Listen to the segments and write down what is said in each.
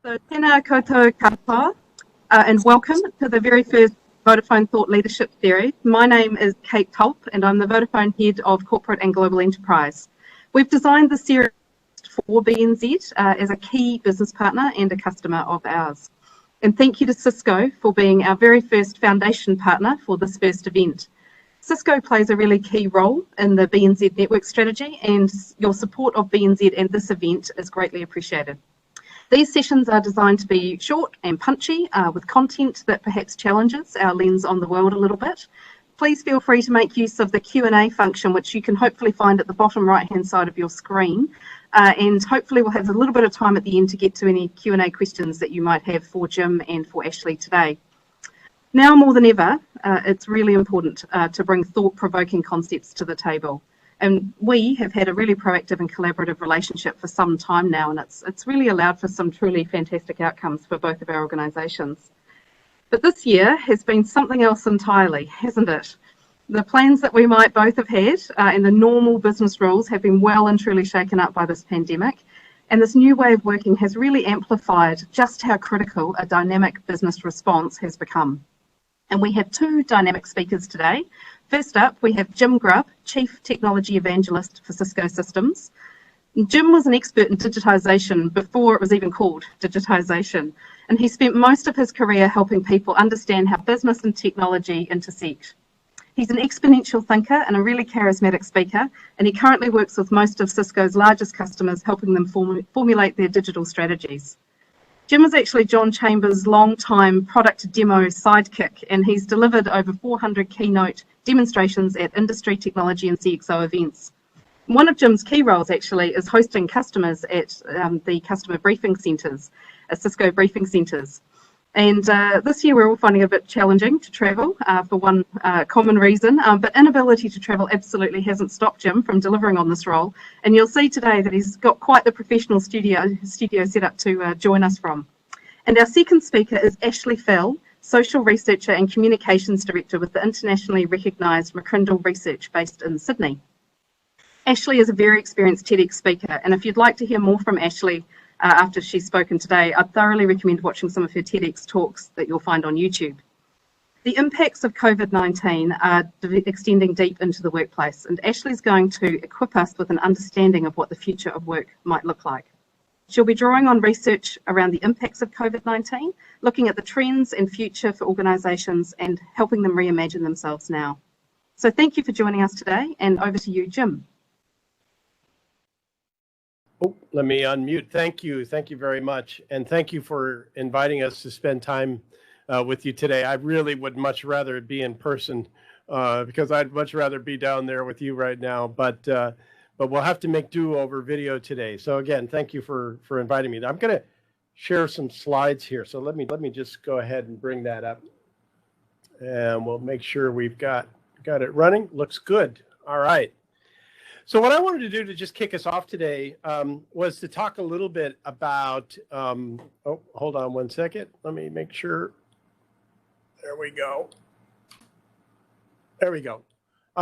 So, tēnā koutou katoa, and welcome to the very first Vodafone Thought Leadership series. My name is Kate Tulp, and I'm the Vodafone Head of Corporate and Global Enterprise. We've designed the series for BNZ as a key business partner and a customer of ours. And thank you to Cisco for being our very first foundation partner for this first event. Cisco plays a really key role in the BNZ network strategy, and your support of BNZ and this event is greatly appreciated. These sessions are designed to be short and punchy with content that perhaps challenges our lens on the world a little bit. Please feel free to make use of the Q&A function, which you can hopefully find at the bottom right-hand side of your screen. And hopefully we'll have a little bit of time at the end to get to any Q&A questions that you might have for Jim and for Ashley today. Now more than ever, it's really important to bring thought-provoking concepts to the table. And we have had a really proactive and collaborative relationship for some time now, and it's really allowed for some truly fantastic outcomes for both of our organisations. But this year has been something else entirely, hasn't it? The plans that we might both have had and the normal business rules have been well and truly shaken up by this pandemic. And this new way of working has really amplified just how critical a dynamic business response has become. And we have two dynamic speakers today. First up, we have Jim Grubb, Chief Technology Evangelist for Cisco Systems. Jim was an expert in digitisation before it was even called digitisation, and he spent most of his career helping people understand how business and technology intersect. He's an exponential thinker and a really charismatic speaker, and he currently works with most of Cisco's largest customers, helping them formulate their digital strategies. Jim is actually John Chambers' long-time product demo sidekick, and he's delivered over 400 keynote demonstrations at industry, technology and CXO events. One of Jim's key roles actually is hosting customers at the customer briefing centres, Cisco briefing centres. And this year we're all finding it a bit challenging to travel for one common reason, but inability to travel absolutely hasn't stopped Jim from delivering on this role. And you'll see today that he's got quite the professional studio set up to join us from. And our second speaker is Ashley Fell, Social Researcher and Communications Director with the internationally recognised Mccrindle Research based in Sydney. Ashley is a very experienced TEDx speaker, and if you'd like to hear more from Ashley after she's spoken today, I'd thoroughly recommend watching some of her TEDx talks that you'll find on YouTube. The impacts of COVID-19 are extending deep into the workplace, and Ashley's going to equip us with an understanding of what the future of work might look like. She'll be drawing on research around the impacts of COVID-19, looking at the trends and future for organisations and helping them reimagine themselves now. So thank you for joining us today, and over to you, Jim. Oh, let me unmute. Thank you very much. And thank you for inviting us to spend time with you today. I really would much rather be in person because I'd much rather be down there with you right now. But we'll have to make do over video today. So again, thank you for inviting me. I'm going to share some slides here. So let me just go ahead and bring that up. And we'll make sure we've got it running. Looks good. All right. So what I wanted to do to just kick us off today was to talk a little bit about, oh, hold on one second. Let me make sure. There we go. There we go.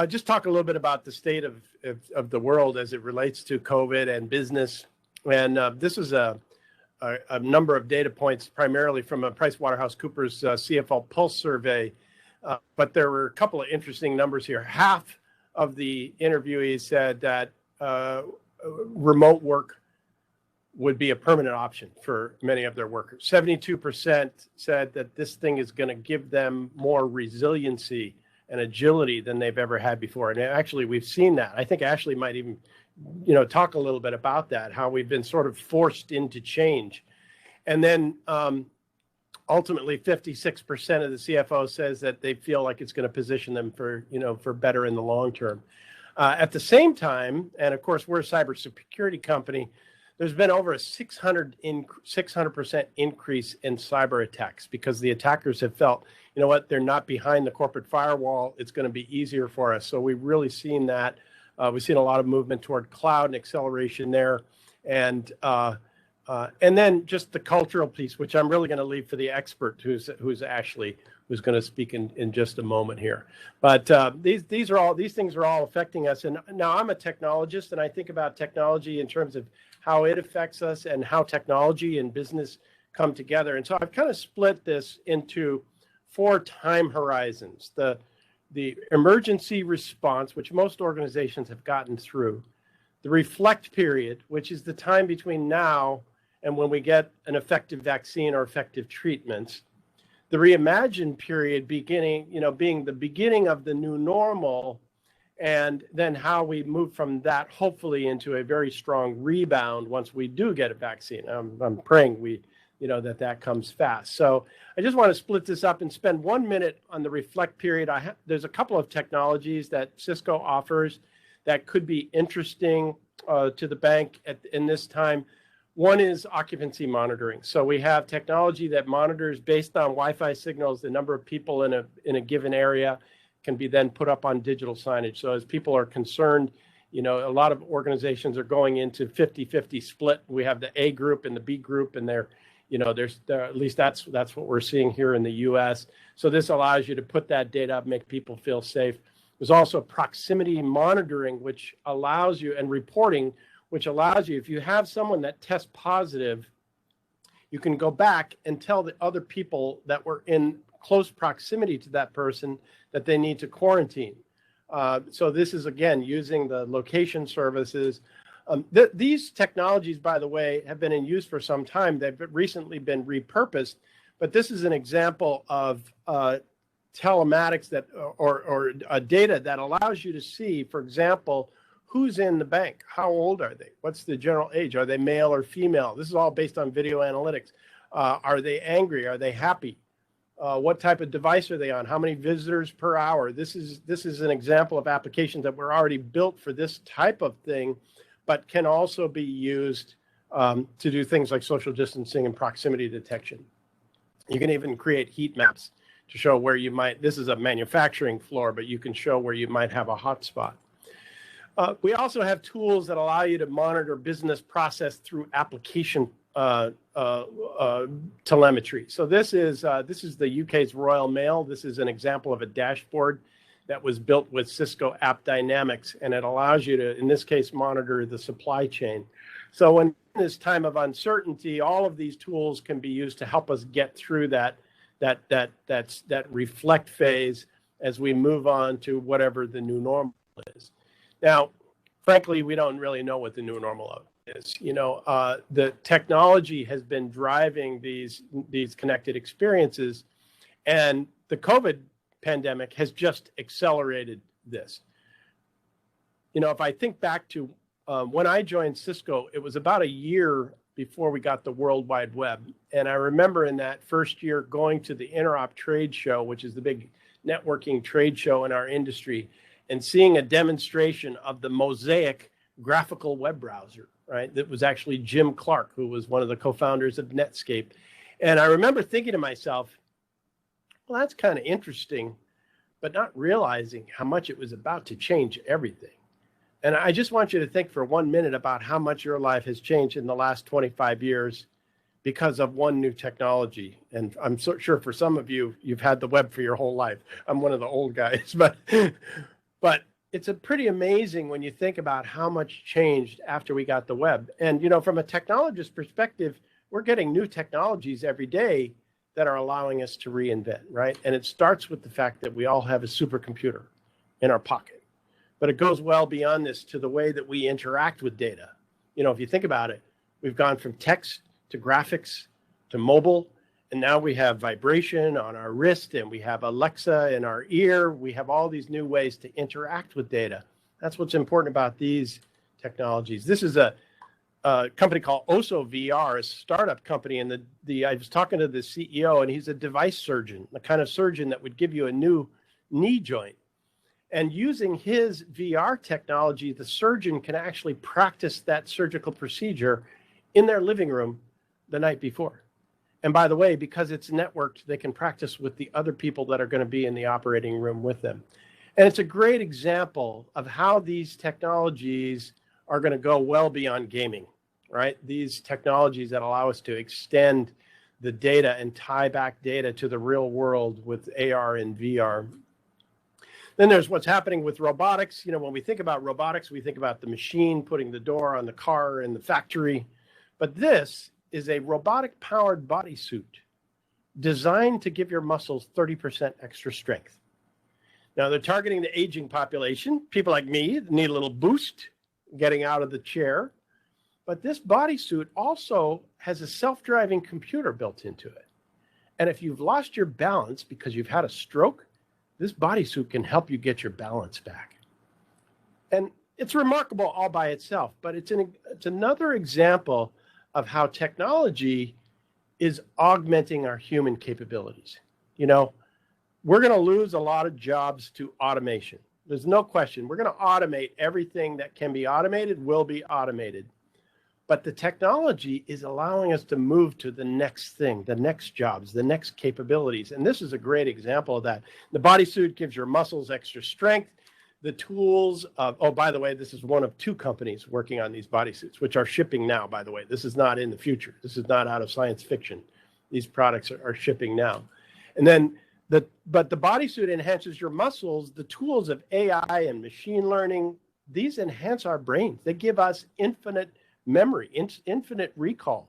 Just talk a little bit about the state of the world as it relates to COVID and business. And this is a number of data points, primarily from a PricewaterhouseCoopers CFO Pulse survey. But there were a couple of interesting numbers here. Half of the interviewees said that remote work would be a permanent option for many of their workers. 72% said that this thing is going to give them more resiliency and agility than they've ever had before. And actually, we've seen that. I think Ashley might even, talk a little bit about that, how we've been sort of forced into change. And then ultimately, 56% of the CFO says that they feel like it's going to position them for better in the long term. At the same time, and of course, we're a cybersecurity company, there's been over a 600% increase in cyber attacks because the attackers have felt, they're not behind the corporate firewall. It's going to be easier for us. So we've really seen that. We've seen a lot of movement toward cloud and acceleration there. And then just the cultural piece, which I'm really going to leave for the expert, who's Ashley, who's going to speak in just a moment here. But these things are all affecting us. And now I'm a technologist, and I think about technology in terms of how it affects us and how technology and business come together. And so I've kind of split this into 4 time horizons. The emergency response, which most organizations have gotten through. The reflect period, which is the time between now and when we get an effective vaccine or effective treatments. The reimagine period being the beginning of the new normal, and then how we move from that hopefully into a very strong rebound once we do get a vaccine. I'm praying that comes fast. So I just want to split this up and spend 1 minute on the reflect period. There's a couple of technologies that Cisco offers that could be interesting to the bank in this time. One is occupancy monitoring. So we have technology that monitors based on Wi-Fi signals, the number of people in a given area can be then put up on digital signage. So as people are concerned, a lot of organizations are going into 50-50 split. We have the A group and the B group, and at least that's what we're seeing here in the US. So this allows you to put that data up, make people feel safe. There's also proximity monitoring, which allows you, and reporting, which allows you, if you have someone that tests positive, you can go back and tell the other people that were in close proximity to that person that they need to quarantine. So this is, again, using the location services. These technologies, by the way, have been in use for some time. They've recently been repurposed, but this is an example of telematics or data that allows you to see, for example, who's in the bank, how old are they, what's the general age, are they male or female? This is all based on video analytics. Are they angry? Are they happy? What type of device are they on? How many visitors per hour? This is an example of applications that were already built for this type of thing, but can also be used to do things like social distancing and proximity detection. You can even create heat maps to show where you might, this is a manufacturing floor, but you can show where you might have a hotspot. We also have tools that allow you to monitor business process through application telemetry. So this is the UK's Royal Mail. This is an example of a dashboard that was built with Cisco App Dynamics, and it allows you to, in this case, monitor the supply chain. So when in this time of uncertainty, all of these tools can be used to help us get through that reflect phase as we move on to whatever the new normal is. Now, frankly, we don't really know what the new normal is. The technology has been driving these connected experiences, and the COVID pandemic has just accelerated this. If I think back to when I joined Cisco, it was about a year before we got the World Wide Web. And I remember in that first year going to the Interop trade show, which is the big networking trade show in our industry, and seeing a demonstration of the Mosaic graphical web browser, right? That was actually Jim Clark, who was one of the co-founders of Netscape. And I remember thinking to myself, well, that's kind of interesting, but not realizing how much it was about to change everything. And I just want you to think for 1 minute about how much your life has changed in the last 25 years because of one new technology. And I'm so sure for some of you, you've had the web for your whole life. I'm one of the old guys, but it's pretty amazing when you think about how much changed after we got the web. And, from a technologist perspective, we're getting new technologies every day that are allowing us to reinvent, right? And it starts with the fact that we all have a supercomputer in our pocket. But it goes well beyond this to the way that we interact with data. If you think about it, we've gone from text to graphics to mobile, and now we have vibration on our wrist, and we have Alexa in our ear. We have all these new ways to interact with data. That's what's important about these technologies. This is a company called Oso VR, a startup company, and I was talking to the CEO, and he's a device surgeon, the kind of surgeon that would give you a new knee joint. And using his VR technology, the surgeon can actually practice that surgical procedure in their living room the night before. And by the way, because it's networked, they can practice with the other people that are going to be in the operating room with them. And it's a great example of how these technologies are going to go well beyond gaming, right? These technologies that allow us to extend the data and tie back data to the real world with AR and VR. Then there's what's happening with robotics. When we think about robotics, we think about the machine putting the door on the car in the factory. But this is a robotic-powered bodysuit designed to give your muscles 30% extra strength. Now, they're targeting the aging population, people like me that need a little boost getting out of the chair. But this bodysuit also has a self-driving computer built into it. And if you've lost your balance because you've had a stroke, this bodysuit can help you get your balance back. And it's remarkable all by itself, but it's another example of how technology is augmenting our human capabilities. You know, we're going to lose a lot of jobs to automation. There's no question. We're going to automate everything that can be automated, will be automated. But the technology is allowing us to move to the next thing, the next jobs, the next capabilities. And this is a great example of that. The bodysuit gives your muscles extra strength. The tools of, oh, by the way, this is one of 2 companies working on these bodysuits, which are shipping now, by the way. This is not in the future. This is not out of science fiction. These products are shipping now. And then, but the bodysuit enhances your muscles. The tools of AI and machine learning, these enhance our brains. They give us infinite memory, infinite recall.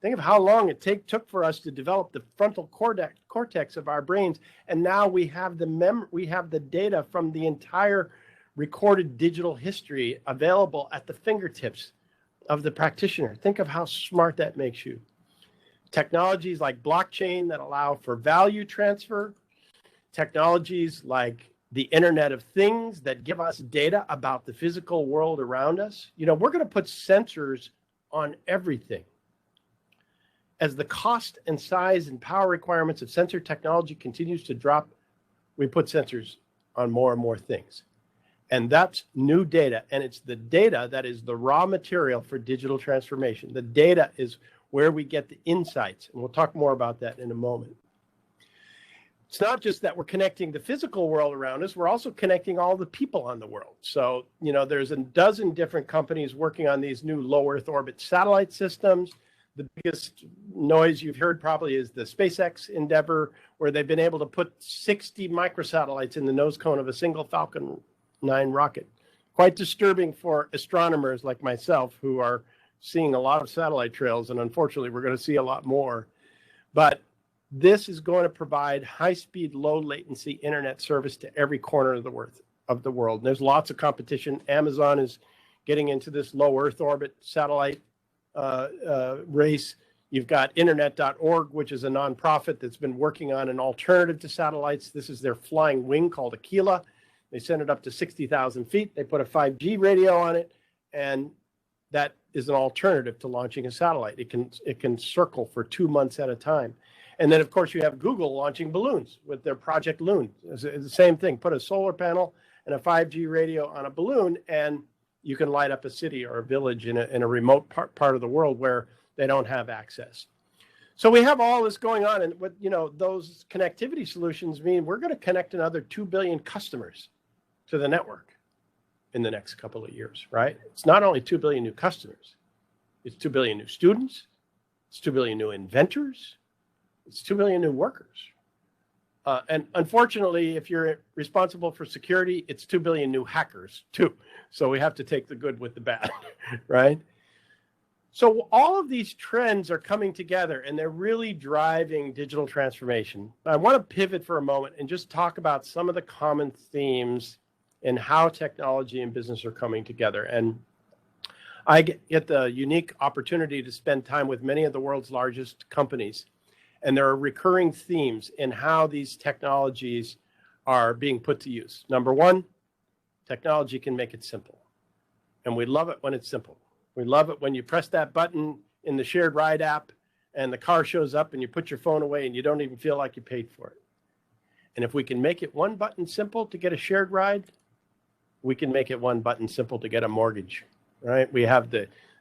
Think of how long it took for us to develop the frontal cortex of our brains, and now we have the data from the entire recorded digital history available at the fingertips of the practitioner. Think of how smart that makes you. Technologies like blockchain that allow for value transfer, technologies like the Internet of Things that give us data about the physical world around us. You know, we're going to put sensors on everything. As the cost and size and power requirements of sensor technology continues to drop, we put sensors on more and more things. And that's new data. And it's the data that is the raw material for digital transformation. The data is where we get the insights. And we'll talk more about that in a moment. It's not just that we're connecting the physical world around us, we're also connecting all the people on the world. So, you know, there's a dozen different companies working on these new low Earth orbit satellite systems. The biggest noise you've heard probably is the SpaceX endeavor, where they've been able to put 60 microsatellites in the nose cone of a single Falcon 9 rocket. Quite disturbing for astronomers like myself, who are seeing a lot of satellite trails, and unfortunately we're going to see a lot more. But this is going to provide high-speed, low-latency internet service to every corner of the world. And there's lots of competition. Amazon is getting into this low Earth orbit satellite race. You've got internet.org, which is a nonprofit that's been working on an alternative to satellites. This is their flying wing called Aquila. They send it up to 60,000 feet. They put a 5G radio on it, and that is an alternative to launching a satellite. It can circle for 2 months at a time. And then, of course, you have Google launching balloons with their Project Loon. It's the same thing. Put a solar panel and a 5G radio on a balloon, and you can light up a city or a village in a remote part of the world where they don't have access. So we have all this going on, and what, you know, those connectivity solutions mean we're going to connect another 2 billion customers to the network in the next couple of years, right? It's not only 2 billion new customers, it's 2 billion new students, it's 2 billion new inventors, it's 2 billion new workers. And unfortunately, if you're responsible for security, it's 2 billion new hackers too. So we have to take the good with the bad, right? So all of these trends are coming together, and they're really driving digital transformation. I want to pivot for a moment and just talk about some of the common themes and how technology and business are coming together. And I get the unique opportunity to spend time with many of the world's largest companies. And there are recurring themes in how these technologies are being put to use. Number one, technology can make it simple. And we love it when it's simple. We love it when you press that button in the shared ride app and the car shows up and you put your phone away and you don't even feel like you paid for it. And if we can make it one button simple to get a shared ride, we can make it one button simple to get a mortgage, right? We have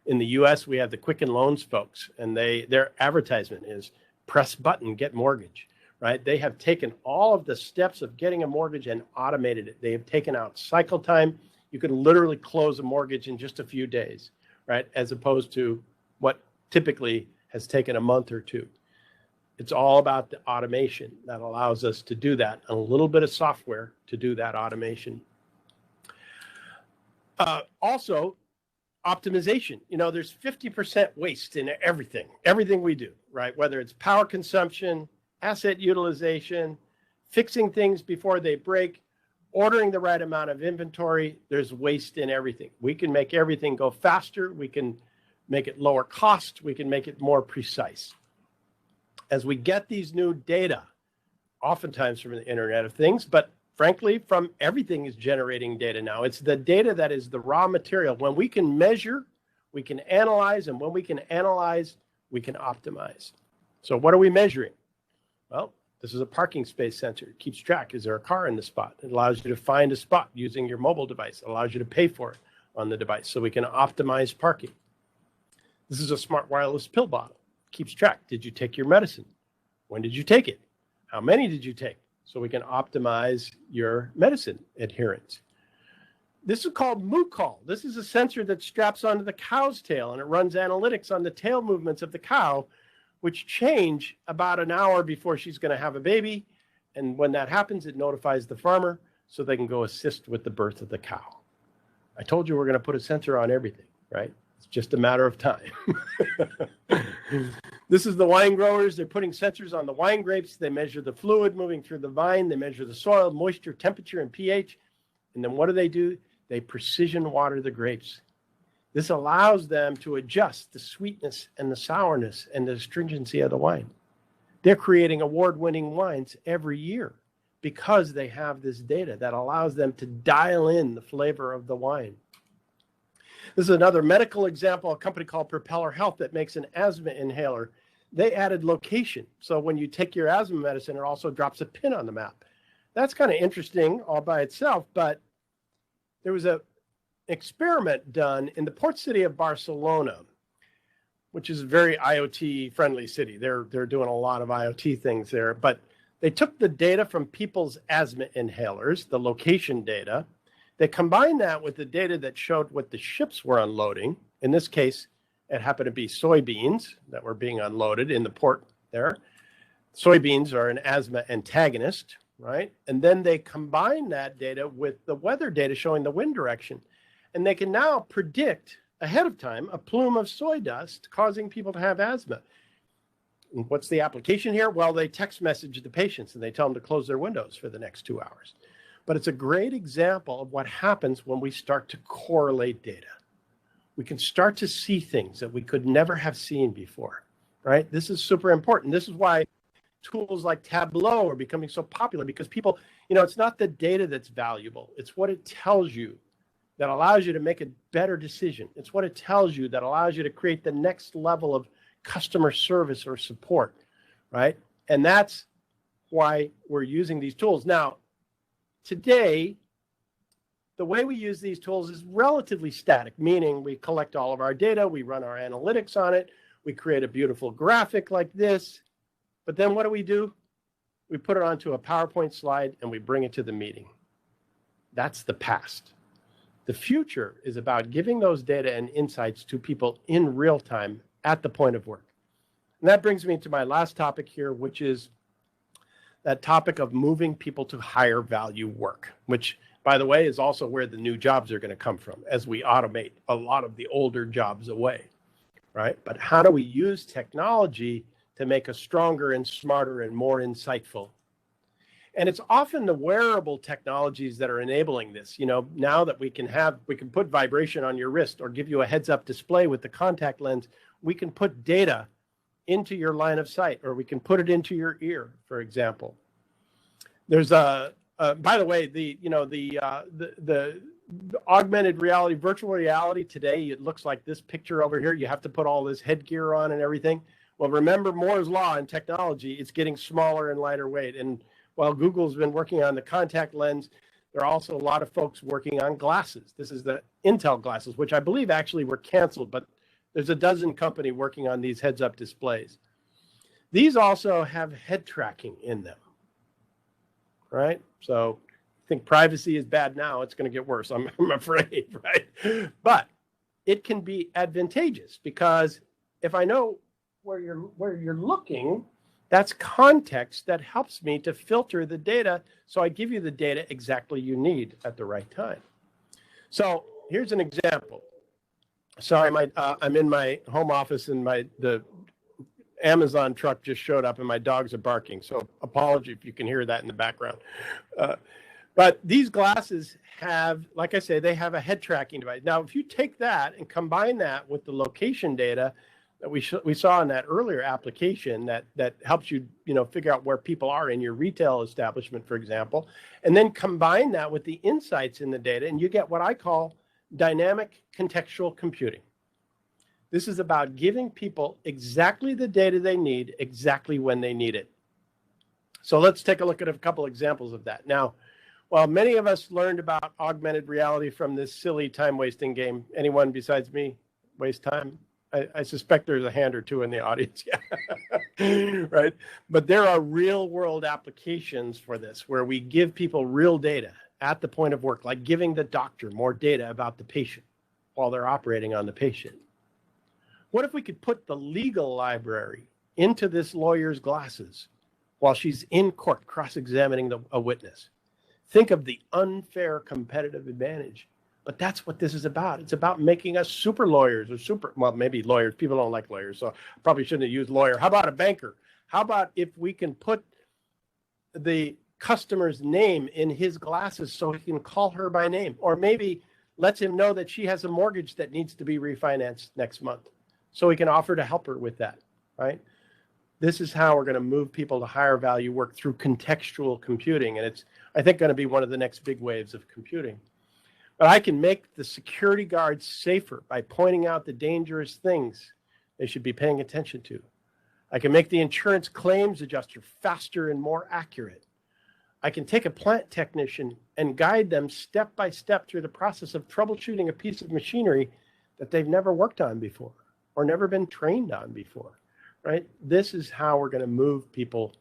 in the US, we have the Quicken Loans folks, and their advertisement is press button, get mortgage, right? They have taken all of the steps of getting a mortgage and automated it. They have taken out cycle time. You can literally close a mortgage in just a few days, right? As opposed to what typically has taken a month or two. It's all about the automation that allows us to do that, and a little bit of software to do that automation. Also, optimization. You know, there's 50% waste in everything we do, right? Whether it's power consumption, asset utilization, fixing things before they break, ordering the right amount of inventory, there's waste in everything. We can make everything go faster. We can make it lower cost. We can make it more precise. As we get these new data, oftentimes from the Internet of Things, but frankly, from everything is generating data now. It's the data that is the raw material. When we can measure, we can analyze, and when we can analyze, we can optimize. So what are we measuring? Well, this is a parking space sensor. It keeps track. Is there a car in the spot? It allows you to find a spot using your mobile device. It allows you to pay for it on the device so we can optimize parking. This is a smart wireless pill bottle. It keeps track. Did you take your medicine? When did you take it? How many did you take? So we can optimize your medicine adherence. This is called Mccrindle. This is a sensor that straps onto the cow's tail, and it runs analytics on the tail movements of the cow, which change about an hour before she's going to have a baby. And when that happens, it notifies the farmer so they can go assist with the birth of the cow. I told you we're going to put a sensor on everything, right? It's just a matter of time. This is the wine growers. They're putting sensors on the wine grapes. They measure the fluid moving through the vine. They measure the soil, moisture, temperature, and pH. And then what do? They precision water the grapes. This allows them to adjust the sweetness and the sourness and the astringency of the wine. They're creating award-winning wines every year because they have this data that allows them to dial in the flavor of the wine. This is another medical example, a company called Propeller Health that makes an asthma inhaler. They added location. So when you take your asthma medicine, it also drops a pin on the map. That's kind of interesting all by itself, but there was an experiment done in the port city of Barcelona, which is a very IoT-friendly city. They're doing a lot of IoT things there, but they took the data from people's asthma inhalers, the location data. They combined that with the data that showed what the ships were unloading. In this case, it happened to be soybeans that were being unloaded in the port there. Soybeans are an asthma antagonist, right? And then they combine that data with the weather data showing the wind direction. And they can now predict ahead of time a plume of soy dust causing people to have asthma. And what's the application here? Well, they text message the patients and they tell them to close their windows for the next 2 hours. But it's a great example of what happens when we start to correlate data. We can start to see things that we could never have seen before, right? This is super important. This is why tools like Tableau are becoming so popular, because people, it's not the data that's valuable. It's what it tells you that allows you to make a better decision. It's what it tells you that allows you to create the next level of customer service or support, right? And that's why we're using these tools. Now, today, the way we use these tools is relatively static, meaning we collect all of our data, we run our analytics on it, we create a beautiful graphic like this, but then what do? We put it onto a PowerPoint slide and we bring it to the meeting. That's the past. The future is about giving those data and insights to people in real time at the point of work. And that brings me to my last topic here, which is that topic of moving people to higher value work, which, by the way, is also where the new jobs are going to come from as we automate a lot of the older jobs away, right? But how do we use technology to make us stronger and smarter and more insightful? And it's often the wearable technologies that are enabling this. Now that we can put vibration on your wrist or give you a heads-up display with the contact lens, we can put data into your line of sight, or we can put it into your ear, for example. There's by the way, the augmented reality, virtual reality today, it looks like this picture over here. You have to put all this headgear on and everything. Well, remember Moore's law in technology, it's getting smaller and lighter weight. And while Google's been working on the contact lens, there are also a lot of folks working on glasses. This is the Intel glasses, which I believe actually were canceled, but there's a dozen companies working on these heads-up displays. These also have head tracking in them, right? So I think privacy is bad now. It's going to get worse, I'm afraid, right? But it can be advantageous because if I know where you're looking, that's context that helps me to filter the data, so I give you the data exactly you need at the right time. So here's an example. Sorry, I'm in my home office and the Amazon truck just showed up and my dogs are barking. So apology if you can hear that in the background. But these glasses have, like I say, they have a head tracking device. Now, if you take that and combine that with the location data that we saw in that earlier application that helps you, figure out where people are in your retail establishment, for example, and then combine that with the insights in the data, and you get what I call dynamic contextual computing. This is about giving people exactly the data they need, exactly when they need it. So let's take a look at a couple examples of that. Now, while many of us learned about augmented reality from this silly time-wasting game, anyone besides me waste time? I suspect there's a hand or two in the audience, yeah. Right? But there are real-world applications for this where we give people real data at the point of work, like giving the doctor more data about the patient while they're operating on the patient. What if we could put the legal library into this lawyer's glasses while she's in court cross-examining a witness? Think of the unfair competitive advantage. But that's what this is about. It's about making us super lawyers well, maybe lawyers. People don't like lawyers, so I probably shouldn't have used lawyer. How about a banker? How about if we can put the customer's name in his glasses so he can call her by name, or maybe lets him know that she has a mortgage that needs to be refinanced next month so he can offer to help her with that, right? This is how we're going to move people to higher value work through contextual computing. And it's, I think, going to be one of the next big waves of computing. But I can make the security guards safer by pointing out the dangerous things they should be paying attention to. I can make the insurance claims adjuster faster and more accurate. I can take a plant technician and guide them step by step through the process of troubleshooting a piece of machinery that they've never worked on before or never been trained on before, right? This is how we're going to move people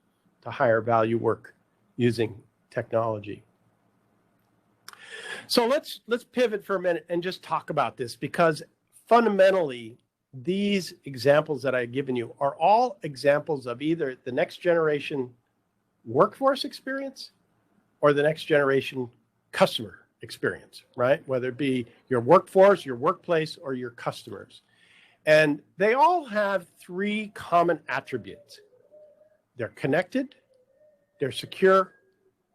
to higher value work using technology. So let's pivot for a minute and just talk about this, because fundamentally, these examples that I've given you are all examples of either the next generation workforce experience or the next generation customer experience, right? Whether it be your workforce, your workplace, or your customers. And they all have three common attributes. They're connected, they're secure,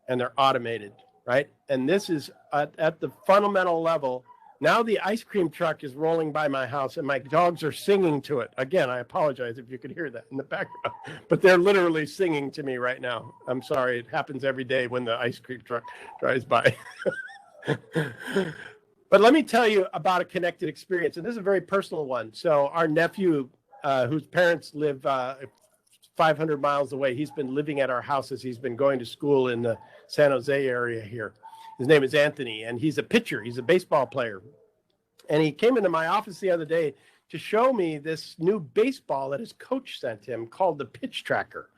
and they're automated, right? And this is at the fundamental level. Now the ice cream truck is rolling by my house and my dogs are singing to it. Again, I apologize if you could hear that in the background, but they're literally singing to me right now. I'm sorry, it happens every day when the ice cream truck drives by. But let me tell you about a connected experience, and this is a very personal one. So our nephew, whose parents live 500 miles away, he's been living at our house as he's been going to school in the San Jose area here. His name is Anthony, and he's a pitcher. He's a baseball player. And he came into my office the other day to show me this new baseball that his coach sent him called the Pitch Tracker.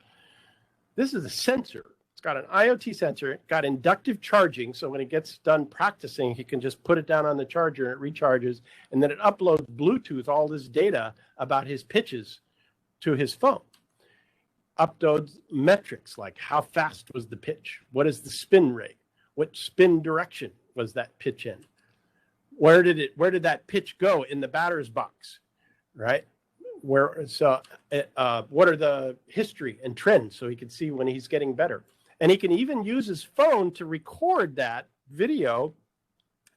This is a sensor. It's got an IoT sensor. It got inductive charging, so when he gets done practicing, he can just put it down on the charger and it recharges, and then it uploads Bluetooth all this data about his pitches to his phone. Uploads metrics like how fast was the pitch? What is the spin rate? What spin direction was that pitch in? Where did that pitch go in the batter's box, right? What are the history and trends so he can see when he's getting better? And he can even use his phone to record that video,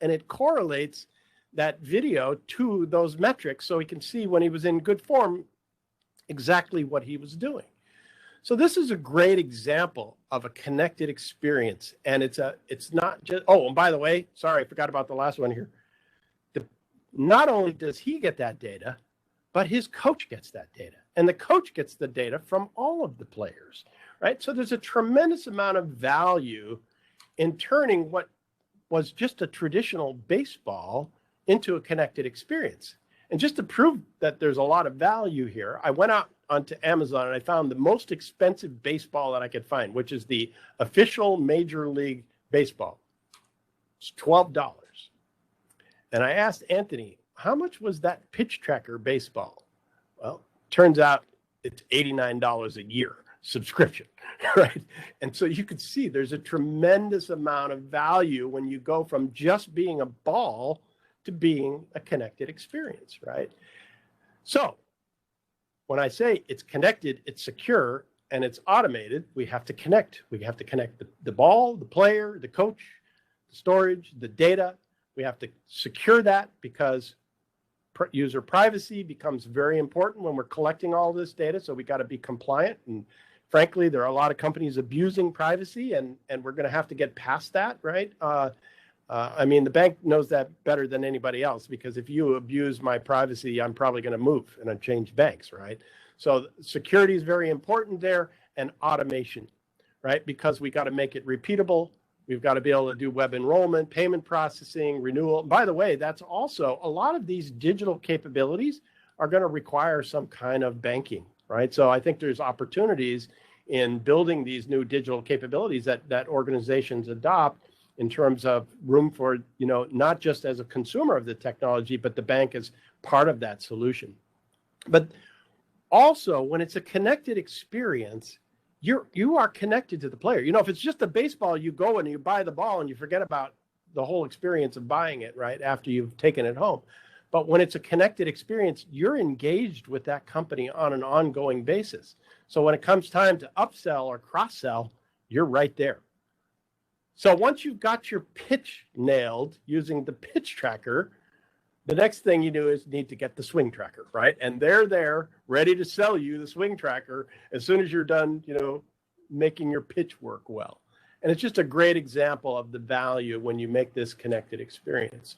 and it correlates that video to those metrics so he can see when he was in good form exactly what he was doing. So this is a great example of a connected experience, and it's not just, oh, and by the way, sorry, I forgot about the last one here. Not only does he get that data, but his coach gets that data, and the coach gets the data from all of the players, right? So there's a tremendous amount of value in turning what was just a traditional baseball into a connected experience. And just to prove that there's a lot of value here, I went out onto Amazon and I found the most expensive baseball that I could find, which is the official Major League Baseball. It's $12. And I asked Anthony, how much was that Pitch Tracker baseball? Well, turns out it's $89 a year subscription, right? And so you can see there's a tremendous amount of value when you go from just being a ball to being a connected experience, right? So when I say it's connected, it's secure, and it's automated, we have to connect. We have to connect the ball, the player, the coach, the storage, the data. We have to secure that because user privacy becomes very important when we're collecting all this data. So we got to be compliant. And frankly, there are a lot of companies abusing privacy, and we're going to have to get past that, right? I mean, the bank knows that better than anybody else, because if you abuse my privacy, I'm probably going to move and change banks, right? So security is very important there, and automation, right? Because we got to make it repeatable. We've got to be able to do web enrollment, payment processing, renewal. By the way, that's also a lot of these digital capabilities are going to require some kind of banking, right? So I think there's opportunities in building these new digital capabilities that organizations adopt in terms of room for, not just as a consumer of the technology, but the bank as part of that solution. But also, when it's a connected experience, you are connected to the player. If it's just a baseball, you go and you buy the ball and you forget about the whole experience of buying it, right, after you've taken it home. But when it's a connected experience, you're engaged with that company on an ongoing basis. So when it comes time to upsell or cross-sell, you're right there. So once you've got your pitch nailed using the pitch tracker, the next thing you do is need to get the swing tracker, right? And they're there ready to sell you the swing tracker as soon as you're done, making your pitch work well. And it's just a great example of the value when you make this connected experience.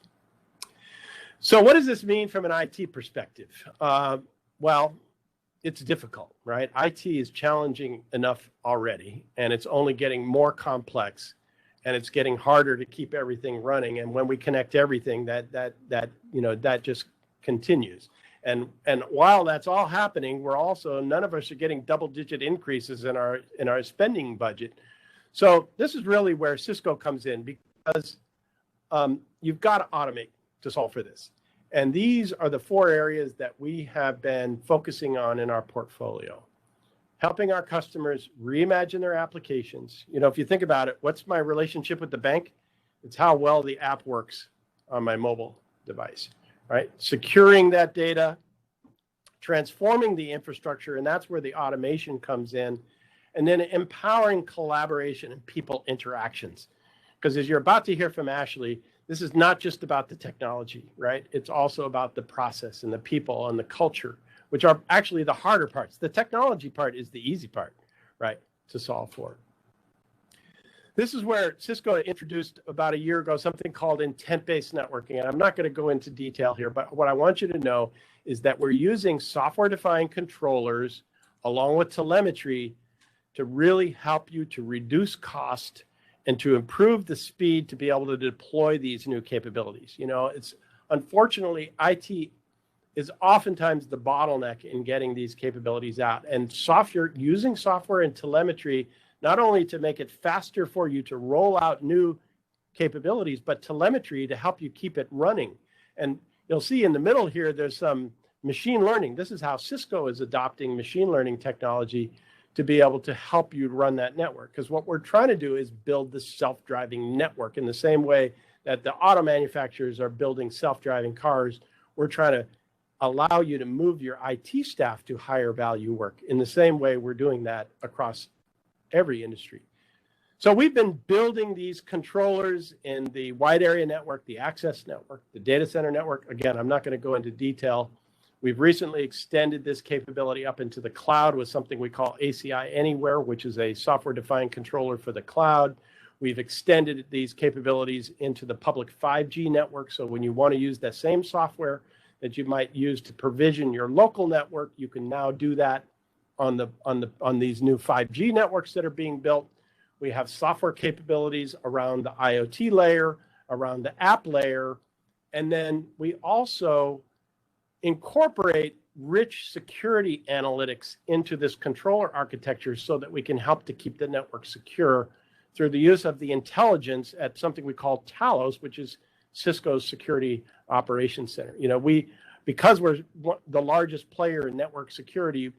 So what does this mean from an IT perspective? Well, it's difficult, right? IT is challenging enough already, and it's only getting more complex. And it's getting harder to keep everything running. And when we connect everything, that just continues. And while that's all happening, none of us are getting double-digit increases in our spending budget. So this is really where Cisco comes in, because you've got to automate to solve for this. And these are the 4 areas that we have been focusing on in our portfolio. Helping our customers reimagine their applications. If you think about it, what's my relationship with the bank? It's how well the app works on my mobile device, right? Securing that data, transforming the infrastructure, and that's where the automation comes in, and then empowering collaboration and people interactions. Because as you're about to hear from Ashley, this is not just about the technology, right? It's also about the process and the people and the culture, which are actually the harder parts. The technology part is the easy part, right, to solve for. This is where Cisco introduced about a year ago something called intent-based networking. And I'm not going to go into detail here, but what I want you to know is that we're using software-defined controllers along with telemetry to really help you to reduce cost and to improve the speed to be able to deploy these new capabilities. It's unfortunately, IT is oftentimes the bottleneck in getting these capabilities out. And using software and telemetry, not only to make it faster for you to roll out new capabilities, but telemetry to help you keep it running. And you'll see in the middle here, there's some machine learning. This is how Cisco is adopting machine learning technology to be able to help you run that network. Because what we're trying to do is build the self-driving network in the same way that the auto manufacturers are building self-driving cars. We're trying to allow you to move your IT staff to higher value work. In the same way, we're doing that across every industry. So we've been building these controllers in the wide area network, the access network, the data center network. Again, I'm not going to go into detail. We've recently extended this capability up into the cloud with something we call ACI Anywhere, which is a software-defined controller for the cloud. We've extended these capabilities into the public 5G network. So when you want to use that same software that you might use to provision your local network, you can now do that on these new 5G networks that are being built. We have software capabilities around the IoT layer, around the app layer, and then we also incorporate rich security analytics into this controller architecture so that we can help to keep the network secure through the use of the intelligence at something we call Talos, which is Cisco's Security Operations Center. Because we're the largest player in network security,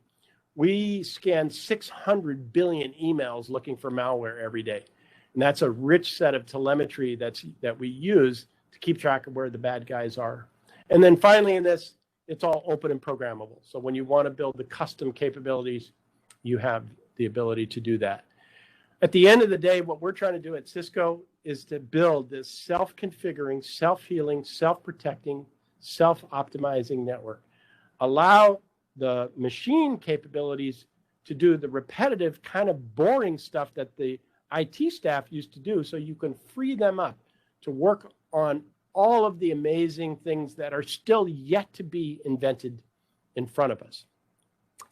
we scan 600 billion emails looking for malware every day. And that's a rich set of telemetry that we use to keep track of where the bad guys are. And then finally in this, it's all open and programmable. So when you want to build the custom capabilities, you have the ability to do that. At the end of the day, what we're trying to do at Cisco is to build this self-configuring, self-healing, self-protecting, self-optimizing network. Allow the machine capabilities to do the repetitive, kind of boring stuff that the IT staff used to do, so you can free them up to work on all of the amazing things that are still yet to be invented in front of us.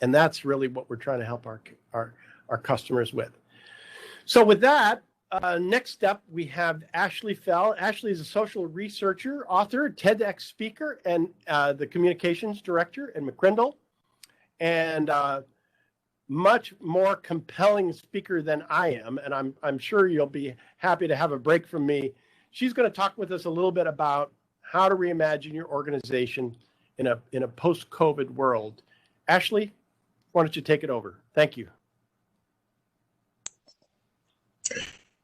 And that's really what we're trying to help our customers with. So with that, next step, we have Ashley Fell. Ashley is a social researcher, author, TEDx speaker, and the communications director at Mccrindle, and much more compelling speaker than I am. And I'm sure you'll be happy to have a break from me. She's going to talk with us a little bit about how to reimagine your organization in a post-COVID world. Ashley, why don't you take it over? Thank you.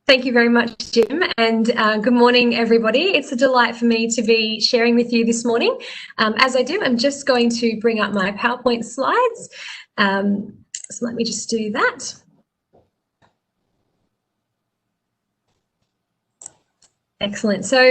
Thank you very much, Jim, and good morning, everybody. It's a delight for me to be sharing with you this morning. As I do, I'm just going to bring up my PowerPoint slides. So let me just do that. Excellent. So,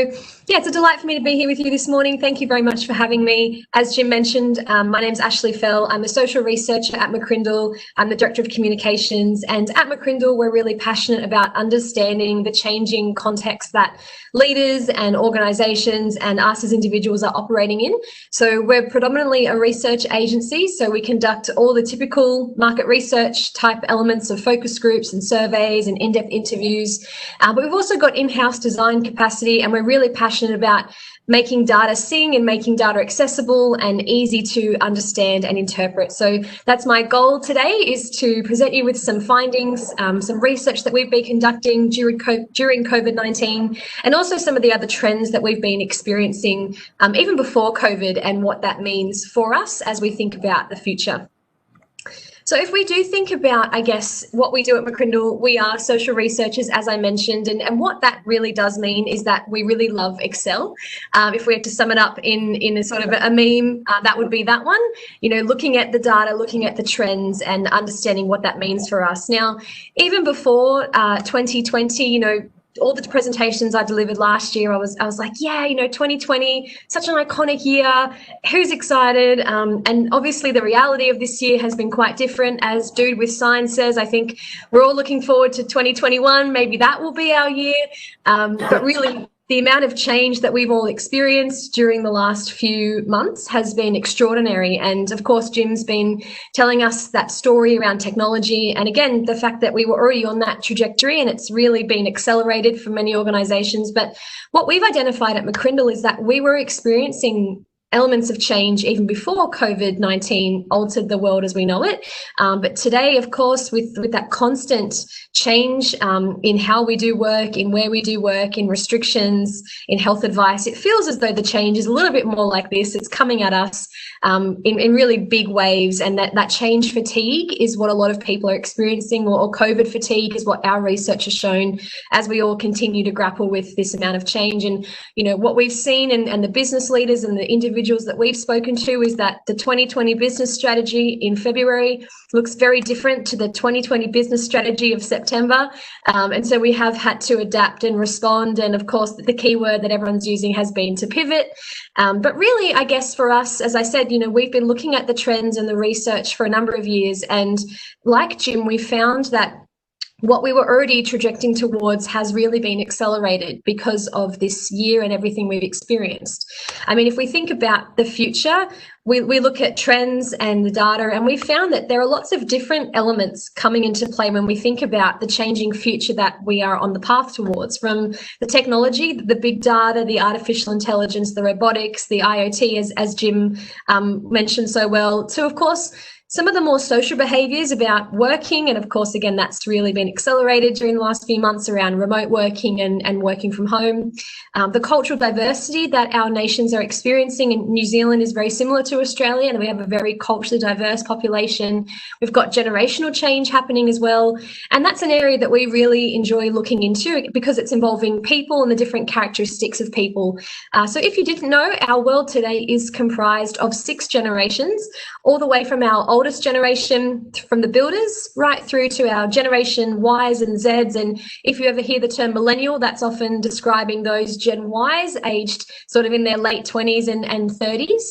yeah, it's a delight for me to be here with you this morning. Thank you very much for having me. As Jim mentioned, my name's Ashley Fell. I'm a social researcher at Mccrindle. I'm the Director of Communications. And at Mccrindle, we're really passionate about understanding the changing context that leaders and organisations and us as individuals are operating in. So we're predominantly a research agency. So we conduct all the typical market research type elements of focus groups and surveys and in-depth interviews. But we've also got in-house design capacity, and we're really passionate about making data sing and making data accessible and easy to understand and interpret. So that's my goal today, is to present you with some findings, some research that we've been conducting during COVID-19, and also some of the other trends that we've been experiencing even before COVID, and what that means for us as we think about the future. So if we do think about, I guess, what we do at Mccrindle, we are social researchers, as I mentioned, and what that really does mean is that we really love Excel. If we had to sum it up in a sort of a meme, that would be that one, you know, looking at the data, looking at the trends and understanding what that means for us. Now, even before 2020, you know, all the presentations I delivered last year, I was like, yeah, you know, 2020, such an iconic year. Who's excited? And obviously the reality of this year has been quite different. As Dude with Signs says, I think we're all looking forward to 2021. Maybe that will be our year. But really, the amount of change that we've all experienced during the last few months has been extraordinary. And of course, Jim's been telling us that story around technology. And again, the fact that we were already on that trajectory, and it's really been accelerated for many organizations. But what we've identified at Mccrindle is that we were experiencing elements of change even before COVID-19 altered the world as we know it. But today, of course, with that constant change in how we do work, in where we do work, in restrictions, in health advice, it feels as though the change is a little bit more like this. It's coming at us in really big waves, and that change fatigue is what a lot of people are experiencing, or COVID fatigue is what our research has shown as we all continue to grapple with this amount of change. And, you know, what we've seen and the business leaders and the individuals that we've spoken to is that the 2020 business strategy in February looks very different to the 2020 business strategy of September. And so we have had to adapt and respond. And of course, the key word that everyone's using has been to pivot. But really, I guess for us, as I said, you know, we've been looking at the trends and the research for a number of years. And like Jim, we found that what we were already trajecting towards has really been accelerated because of this year and everything we've experienced. I mean, if we think about the future, we look at trends and the data, and we found that there are lots of different elements coming into play when we think about the changing future that we are on the path towards, from the technology, the big data, the artificial intelligence, the robotics, the IoT, as Jim mentioned so well, to, of course, some of the more social behaviours about working, and of course, again, that's really been accelerated during the last few months around remote working and working from home. The cultural diversity that our nations are experiencing in New Zealand is very similar to Australia, and we have a very culturally diverse population. We've got generational change happening as well, and that's an area that we really enjoy looking into because it's involving people and the different characteristics of people. So if you didn't know, our world today is comprised of 6 generations, all the way from our oldest generation, from the builders, right through to our generation Ys and Zs. And if you ever hear the term millennial, that's often describing those Gen Ys aged sort of in their late 20s and 30s.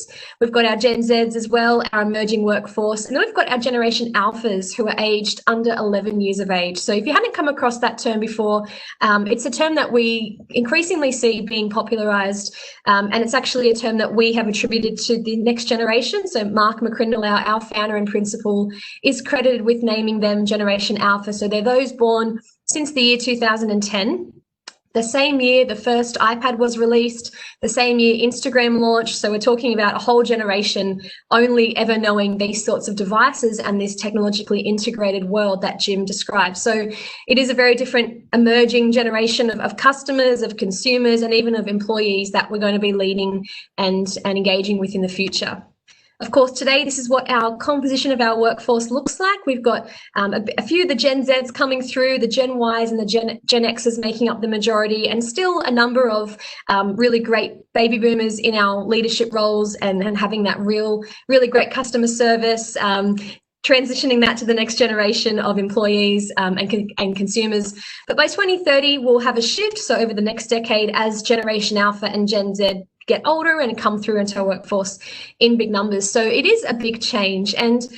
We've got our Gen Zs as well, our emerging workforce. And then we've got our generation Alphas who are aged under 11 years of age. So if you hadn't come across that term before, it's a term that we increasingly see being popularized. And it's actually a term that we have attributed to the next generation. So Mark Mccrindle, our founder and principal, is credited with naming them Generation Alpha. So they're those born since the year 2010. The same year the first iPad was released, the same year Instagram launched. So we're talking about a whole generation only ever knowing these sorts of devices and this technologically integrated world that Jim described. So it is a very different emerging generation of customers, of consumers, and even of employees that we're going to be leading and engaging with in the future. Of course, today, this is what our composition of our workforce looks like. We've got a few of the Gen Zs coming through, the Gen Ys and the Gen Xs making up the majority, and still a number of really great baby boomers in our leadership roles and having that really great customer service, transitioning that to the next generation of employees and consumers. But by 2030, we'll have a shift. So over the next decade, as Generation Alpha and Gen Z get older and come through into our workforce in big numbers. So it is a big change. And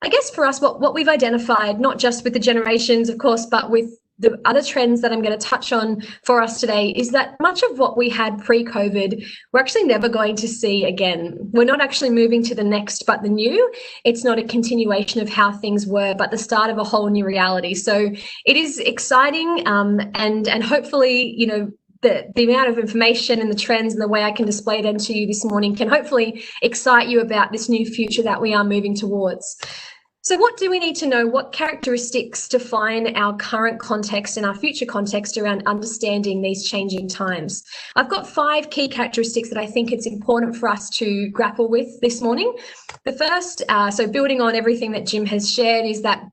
I guess for us, what we've identified, not just with the generations, of course, but with the other trends that I'm going to touch on for us today, is that much of what we had pre-COVID, we're actually never going to see again. We're not actually moving to the next, but the new. It's not a continuation of how things were, but the start of a whole new reality. So it is exciting, and hopefully, you know, the amount of information and the trends and the way I can display them to you this morning can hopefully excite you about this new future that we are moving towards. So what do we need to know? What characteristics define our current context and our future context around understanding these changing times? I've got 5 key characteristics that I think it's important for us to grapple with this morning. The first, so building on everything that Jim has shared, is that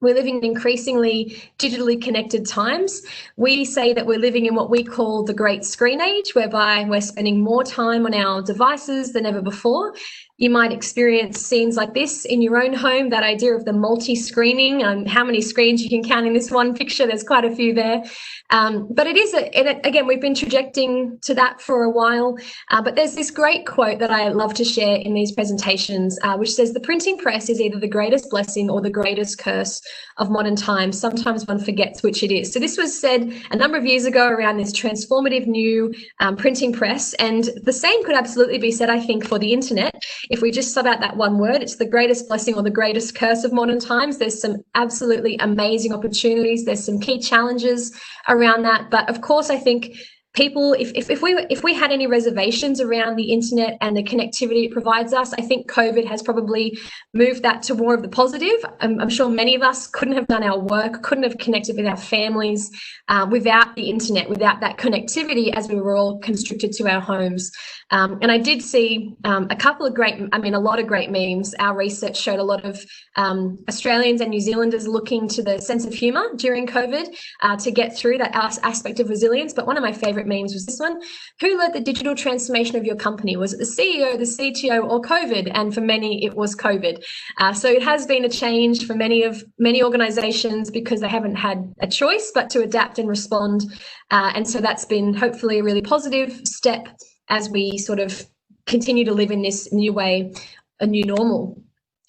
we're living in increasingly digitally connected times. We say that we're living in what we call the great screen age, whereby we're spending more time on our devices than ever before. You might experience scenes like this in your own home, that idea of the multi-screening and how many screens you can count in this one picture. There's quite a few there. But it is, again, we've been trajecting to that for a while. But there's this great quote that I love to share in these presentations, which says, the printing press is either the greatest blessing or the greatest curse of modern times. Sometimes one forgets which it is. So this was said a number of years ago around this transformative new printing press. And the same could absolutely be said, I think, for the internet. If we just sub out that one word, it's the greatest blessing or the greatest curse of modern times. There's some absolutely amazing opportunities. There's some key challenges around that. But of course, I think people, if we had any reservations around the internet and the connectivity it provides us, I think COVID has probably moved that to more of the positive. I'm sure many of us couldn't have done our work, couldn't have connected with our families without the internet, without that connectivity, as we were all constricted to our homes. And I did see a lot of great memes. Our research showed a lot of Australians and New Zealanders looking to the sense of humour during COVID to get through that aspect of resilience. But one of my favourite memes was this one: who led the digital transformation of your company? Was it the CEO, the CTO, or COVID? And for many, it was COVID. So it has been a change for many organisations because they haven't had a choice but to adapt and respond. And so that's been hopefully a really positive step as we sort of continue to live in this new way, a new normal.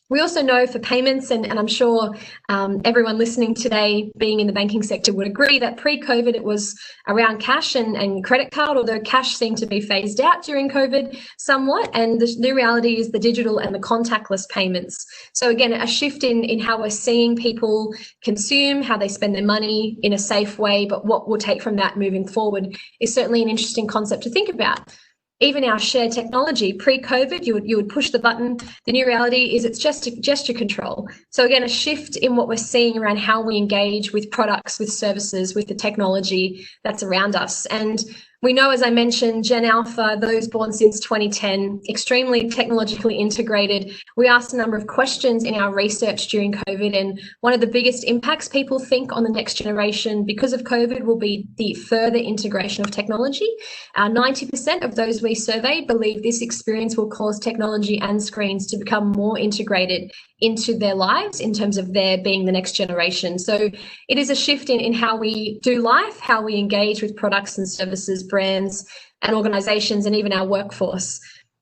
We also know for payments, and I'm sure everyone listening today being in the banking sector would agree that pre-COVID it was around cash and credit card, although cash seemed to be phased out during COVID somewhat. And the new reality is the digital and the contactless payments. So again, a shift in how we're seeing people consume, how they spend their money in a safe way, but what we'll take from that moving forward is certainly an interesting concept to think about. even our shared technology. Pre-COVID, you would push the button. The new reality is it's just gesture control. So again, a shift in what we're seeing around how we engage with products, with services, with the technology that's around us. And we know, as I mentioned, Gen Alpha, those born since 2010, extremely technologically integrated. We asked a number of questions in our research during COVID, and one of the biggest impacts people think on the next generation because of COVID will be the further integration of technology. 90% of those we surveyed believe this experience will cause technology and screens to become more integrated into their lives in terms of their being the next generation. So it is a shift in how we do life, how we engage with products and services, brands and organizations, and even our workforce.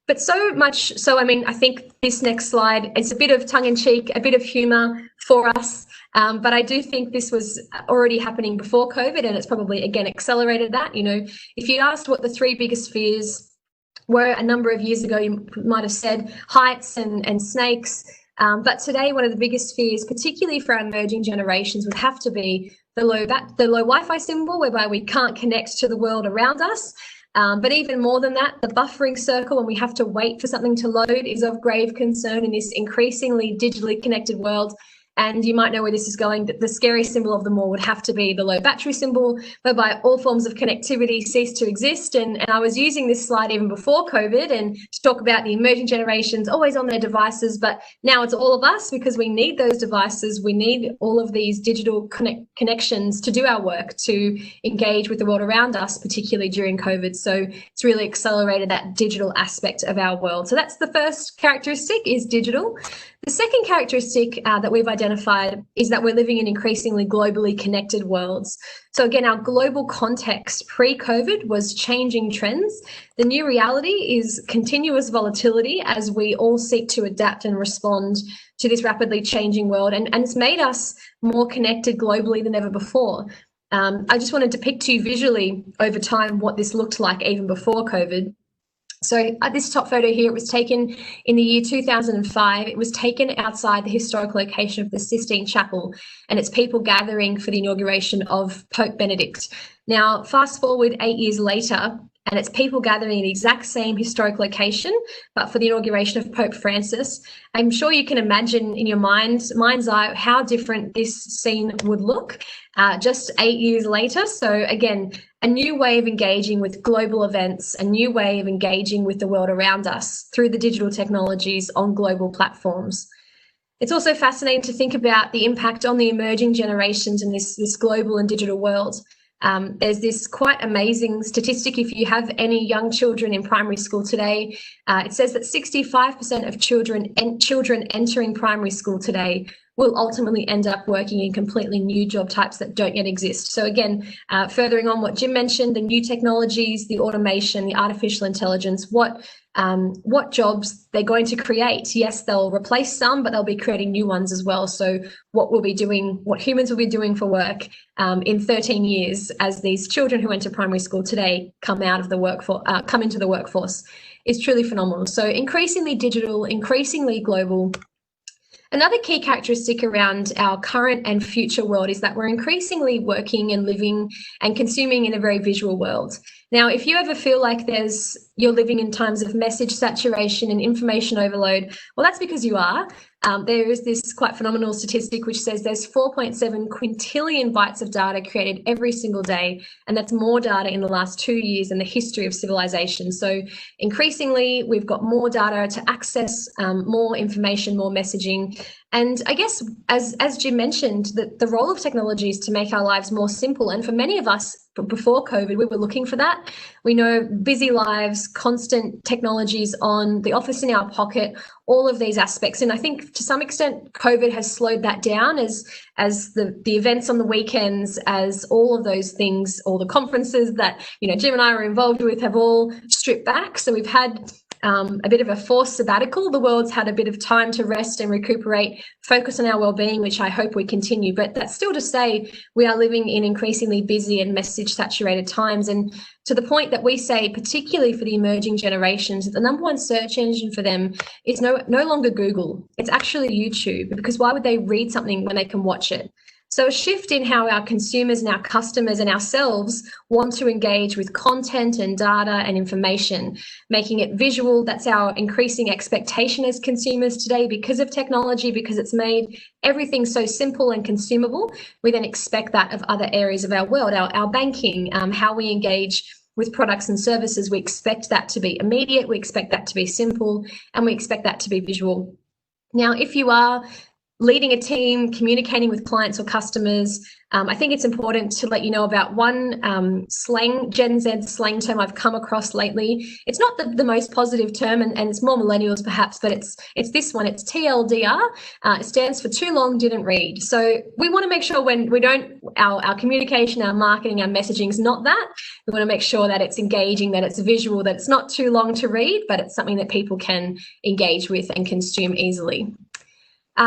But so much so, I mean, I think this next slide is a bit of tongue-in-cheek, a bit of humor for us, but I do think this was already happening before COVID, and it's probably, again, accelerated that. You know, if you asked what the 3 biggest fears were a number of years ago, you might have said heights and snakes. But today, one of the biggest fears, particularly for our emerging generations, would have to be the low Wi-Fi symbol, whereby we can't connect to the world around us. But even more than that, the buffering circle, when we have to wait for something to load, is of grave concern in this increasingly digitally connected world. And you might know where this is going, that the scary symbol of them all would have to be the low battery symbol, whereby all forms of connectivity cease to exist. And I was using this slide even before COVID and to talk about the emerging generations always on their devices, but now it's all of us, because we need those devices. We need all of these digital connections to do our work, to engage with the world around us, particularly during COVID. So it's really accelerated that digital aspect of our world. So that's the first characteristic, is digital. The second characteristic that we've identified is that we're living in increasingly globally connected worlds. So again, our global context pre-COVID was changing trends. The new reality is continuous volatility as we all seek to adapt and respond to this rapidly changing world. And it's made us more connected globally than ever before. I just want to depict to you visually over time what this looked like even before COVID. So this top photo here, it was taken in the year 2005. It was taken outside the historic location of the Sistine Chapel, and it's people gathering for the inauguration of Pope Benedict. Now, fast forward 8 years later, and it's people gathering in the exact same historic location, but for the inauguration of Pope Francis. I'm sure you can imagine in your mind's eye how different this scene would look just 8 years later. So again, a new way of engaging with global events, a new way of engaging with the world around us through the digital technologies on global platforms. It's also fascinating to think about the impact on the emerging generations in this global and digital world. There's this quite amazing statistic. If you have any young children in primary school today, it says that 65% of children entering primary school today will ultimately end up working in completely new job types that don't yet exist. So again, furthering on what Jim mentioned, the new technologies, the automation, the artificial intelligence, what jobs they're going to create. Yes, they'll replace some, but they'll be creating new ones as well. So what humans will be doing for work in 13 years as these children who enter primary school today come into the workforce is truly phenomenal. So increasingly digital, increasingly global. Another key characteristic around our current and future world is that we're increasingly working and living and consuming in a very visual world. Now, if you ever feel like you're living in times of message saturation and information overload, well, that's because you are. There is this quite phenomenal statistic which says there's 4.7 quintillion bytes of data created every single day, and that's more data in the last 2 years in the history of civilization. So increasingly, we've got more data to access, more information, more messaging. And I guess, as Jim mentioned, the role of technology is to make our lives more simple. And for many of us, before COVID, we were looking for that. We know busy lives, constant technologies on, the office in our pocket, all of these aspects. And I think to some extent, COVID has slowed that down as the events on the weekends, as all of those things, all the conferences that, Jim and I were involved with have all stripped back. So we've had a bit of a forced sabbatical. The world's had a bit of time to rest and recuperate, focus on our well-being, which I hope we continue. But that's still to say we are living in increasingly busy and message-saturated times. And to the point that we say, particularly for the emerging generations, that the number one search engine for them is no longer Google. It's actually YouTube, because why would they read something when they can watch it? So a shift in how our consumers and our customers and ourselves want to engage with content and data and information, making it visual. That's our increasing expectation as consumers today because of technology, because it's made everything so simple and consumable. We then expect that of other areas of our world, our banking, how we engage with products and services. We expect that to be immediate, we expect that to be simple, and we expect that to be visual. Now, if you are leading a team, communicating with clients or customers, I think it's important to let you know about one Gen Z slang term I've come across lately. It's not the most positive term, and it's more millennials perhaps, but it's this one. It's TLDR. It stands for too long, didn't read. So we want to make sure when we don't, our communication, our marketing, our messaging is not that. We want to make sure that it's engaging, that it's visual, that it's not too long to read, but it's something that people can engage with and consume easily.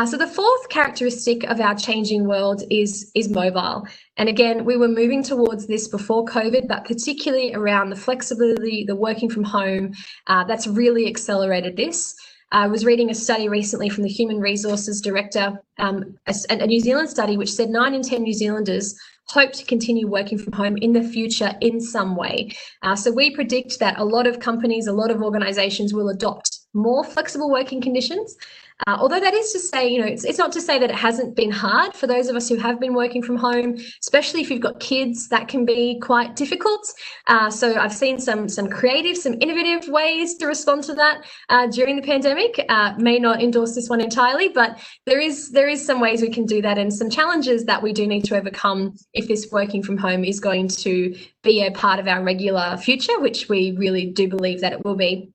So the fourth characteristic of our changing world is mobile. And again, we were moving towards this before COVID, but particularly around the flexibility, the working from home, that's really accelerated this. I was reading a study recently from the Human Resources Director, a New Zealand study, which said 9 in 10 New Zealanders hope to continue working from home in the future in some way. So we predict that a lot of companies, a lot of organizations will adopt more flexible working conditions. Although that is to say, it's not to say that it hasn't been hard for those of us who have been working from home, especially if you've got kids. That can be quite difficult. So I've seen some creative, some innovative ways to respond to that during the pandemic. May not endorse this one entirely, but there is some ways we can do that, and some challenges that we do need to overcome if this working from home is going to be a part of our regular future, which we really do believe that it will be.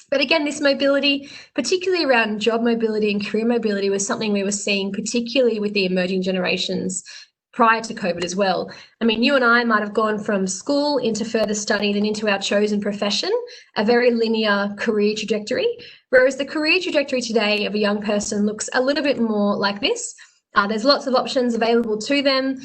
But again, this mobility, particularly around job mobility and career mobility, was something we were seeing, particularly with the emerging generations prior to COVID as well. I mean, you and I might have gone from school into further study, then into our chosen profession, a very linear career trajectory, whereas the career trajectory today of a young person looks a little bit more like this. There's lots of options available to them.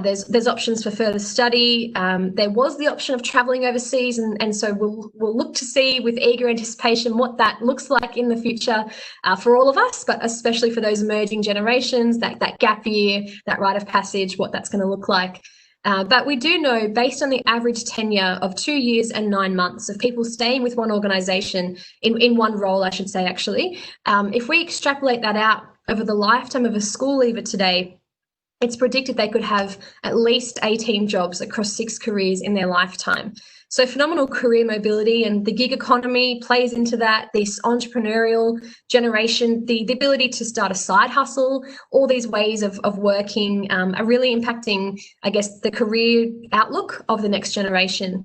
There's options for further study. There was the option of traveling overseas, and so we'll look to see with eager anticipation what that looks like in the future for all of us, but especially for those emerging generations, that gap year, that rite of passage, what that's going to look like. But we do know, based on the average tenure of 2 years and 9 months of people staying with one organisation in one role, I should say, actually, if we extrapolate that out over the lifetime of a school leaver today, it's predicted they could have at least 18 jobs across 6 careers in their lifetime. So phenomenal career mobility, and the gig economy plays into that, this entrepreneurial generation, the ability to start a side hustle, all these ways of working are really impacting, I guess, the career outlook of the next generation.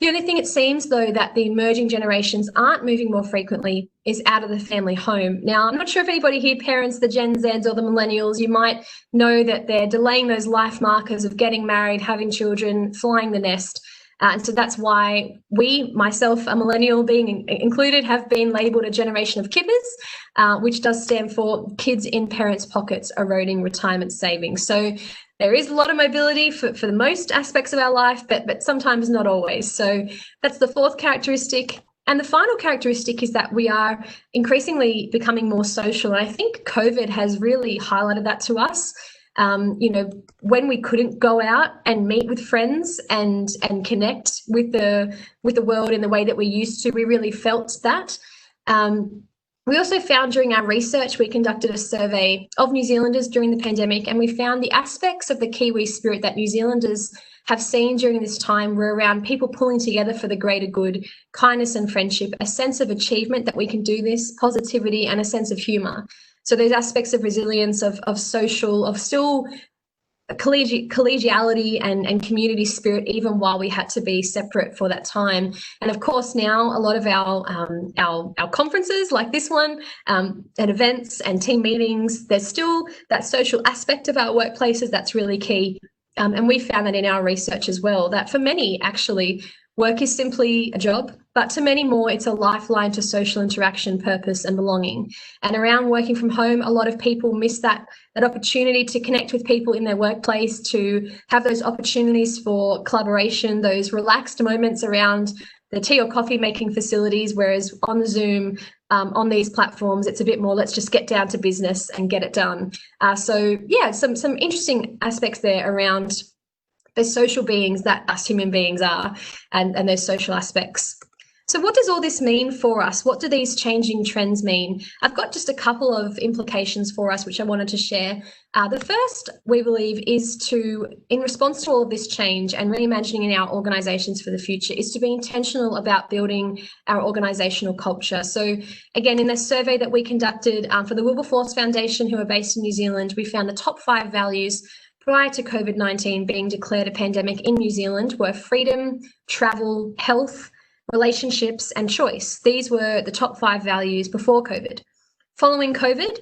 The only thing it seems, though, that the emerging generations aren't moving more frequently is out of the family home. Now, I'm not sure if anybody here parents the Gen Zs or the millennials. You might know that they're delaying those life markers of getting married, having children, flying the nest. And so that's why we, myself, a millennial being included, have been labelled a generation of kippers, which does stand for kids in parents' pockets eroding retirement savings. So there is a lot of mobility for the most aspects of our life, but sometimes not always. So that's the fourth characteristic. And the final characteristic is that we are increasingly becoming more social. And I think COVID has really highlighted that to us. When we couldn't go out and meet with friends and connect with the world in the way that we used to, we really felt that. We also found during our research, we conducted a survey of New Zealanders during the pandemic, and we found the aspects of the Kiwi spirit that New Zealanders have seen during this time were around people pulling together for the greater good, kindness and friendship, a sense of achievement that we can do this, positivity, and a sense of humour. So those aspects of resilience, of social, of still collegiality and community spirit, even while we had to be separate for that time. And of course, now a lot of our conferences like this one, and events and team meetings, there's still that social aspect of our workplaces that's really key. And we found that in our research as well, that for many, actually, work is simply a job, but to many more, it's a lifeline to social interaction, purpose, and belonging. And around working from home, a lot of people miss that opportunity to connect with people in their workplace, to have those opportunities for collaboration, those relaxed moments around the tea or coffee making facilities, whereas on Zoom, on these platforms, it's a bit more, let's just get down to business and get it done. So yeah, some interesting aspects there around the social beings that us human beings are, and those social aspects. So what does all this mean for us? What do these changing trends mean? I've got just a couple of implications for us, which I wanted to share. The first, we believe, is to, in response to all of this change and reimagining in our organisations for the future, is to be intentional about building our organisational culture. So again, in the survey that we conducted for the Wilberforce Foundation, who are based in New Zealand, we found the top 5 values prior to COVID-19 being declared a pandemic in New Zealand were freedom, travel, health, relationships, and choice. These were the top 5 values before COVID. Following COVID,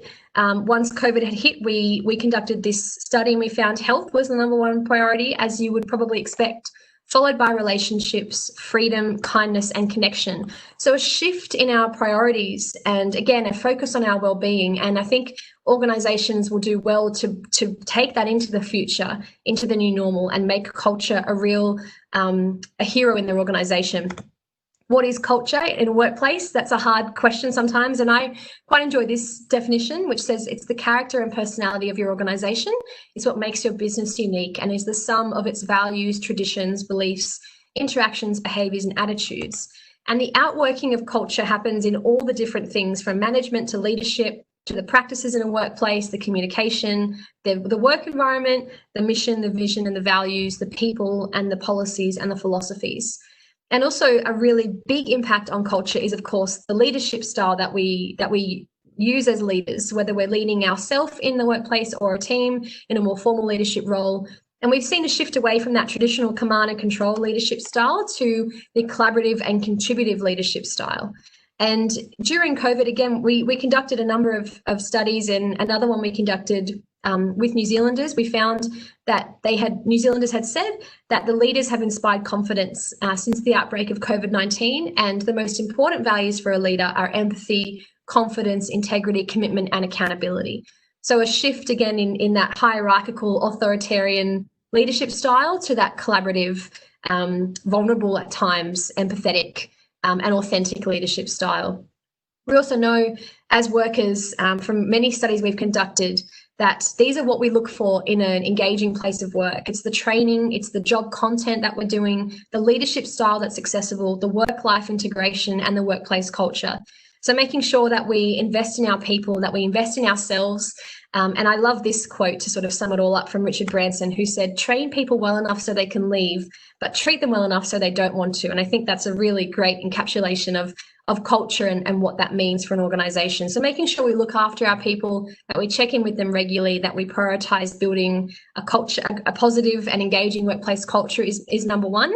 once COVID had hit, we conducted this study and we found health was the #1 priority, as you would probably expect, followed by relationships, freedom, kindness, and connection. So a shift in our priorities, and again, a focus on our well-being. And I think organizations will do well to take that into the future, into the new normal, and make culture a real a hero in their organization. What is culture in a workplace? That's a hard question sometimes, and I quite enjoy this definition, which says it's the character and personality of your organization. It's what makes your business unique and is the sum of its values, traditions, beliefs, interactions, behaviors, and attitudes. And the outworking of culture happens in all the different things, from management to leadership, to the practices in a workplace, the communication, the work environment, the mission, the vision, and the values, the people, and the policies and the philosophies. And also a really big impact on culture is, of course, the leadership style that we use as leaders, whether we're leading ourselves in the workplace or a team in a more formal leadership role. And we've seen a shift away from that traditional command and control leadership style to the collaborative and contributive leadership style. And during COVID, again, we conducted a number of studies, and another one we conducted with New Zealanders. We found that New Zealanders had said that the leaders have inspired confidence since the outbreak of COVID-19, and the most important values for a leader are empathy, confidence, integrity, commitment, and accountability. So a shift again in that hierarchical, authoritarian leadership style to that collaborative, vulnerable at times, empathetic, and authentic leadership style. We also know as workers from many studies we've conducted that these are what we look for in an engaging place of work. It's the training, it's the job content that we're doing, the leadership style that's accessible, the work-life integration, and the workplace culture. So making sure that we invest in our people, that we invest in ourselves. And I love this quote to sort of sum it all up from Richard Branson, who said, train people well enough so they can leave, but treat them well enough so they don't want to. And I think that's a really great encapsulation of culture and what that means for an organization. So making sure we look after our people, that we check in with them regularly, that we prioritize building a culture, a positive and engaging workplace culture is #1.